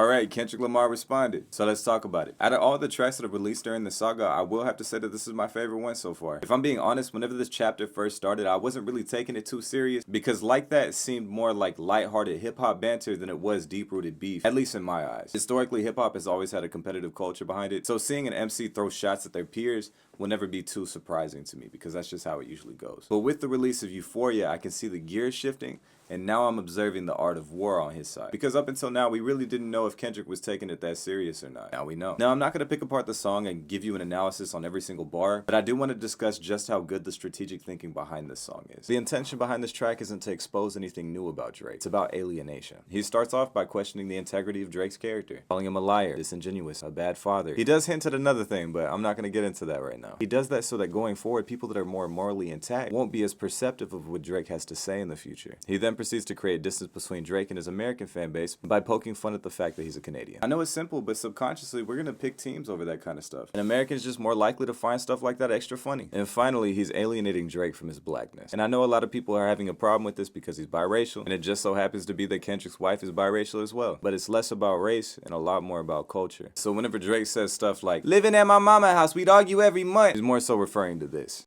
Alright, Kendrick Lamar responded, so let's talk about it. Out of all the tracks that have released during the saga, I will have to say that this is my favorite one so far. If I'm being honest, whenever this chapter first started, I wasn't really taking it too serious, because like that, it seemed more like lighthearted hip-hop banter than it was deep-rooted beef, at least in my eyes. Historically, hip-hop has always had a competitive culture behind it, so seeing an MC throw shots at their peers will never be too surprising to me, because that's just how it usually goes. But with the release of Euphoria, I can see the gears shifting, and now I'm observing the art of war on his side. Because up until now, we really didn't know if Kendrick was taking it that serious or not. Now we know. Now, I'm not going to pick apart the song and give you an analysis on every single bar, but I do want to discuss just how good the strategic thinking behind this song is. The intention behind this track isn't to expose anything new about Drake. It's about alienation. He starts off by questioning the integrity of Drake's character, calling him a liar, disingenuous, a bad father. He does hint at another thing, but I'm not going to get into that right now. He does that so that going forward, people that are more morally intact won't be as perceptive of what Drake has to say in the future. He then proceeds to create distance between Drake and his American fan base by poking fun at the fact that he's a Canadian. I know it's simple, but subconsciously, we're gonna pick teams over that kind of stuff. And Americans just more likely to find stuff like that extra funny. And finally, he's alienating Drake from his blackness. And I know a lot of people are having a problem with this because he's biracial, and it just so happens to be that Kendrick's wife is biracial as well. But it's less about race and a lot more about culture. So whenever Drake says stuff like, "Living at my mama's house, we'd argue every month," he's more so referring to this.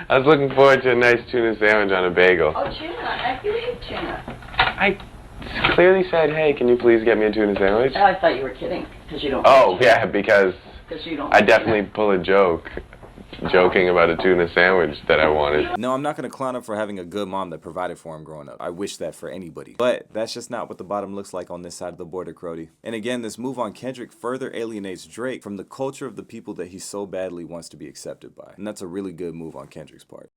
I was looking forward to a nice tuna sandwich on a bagel. Oh, tuna. I do eat tuna. I clearly said, hey, can you please get me a tuna sandwich? Oh, I thought you were kidding, because you don't. Oh, yeah, because you don't. I definitely pull a joke, joking about a tuna sandwich that I wanted. No, I'm not going to clown him for having a good mom that provided for him growing up. I wish that for anybody. But that's just not what the bottom looks like on this side of the border, Crody. And again, this move on Kendrick further alienates Drake from the culture of the people that he so badly wants to be accepted by. And that's a really good move on Kendrick's part.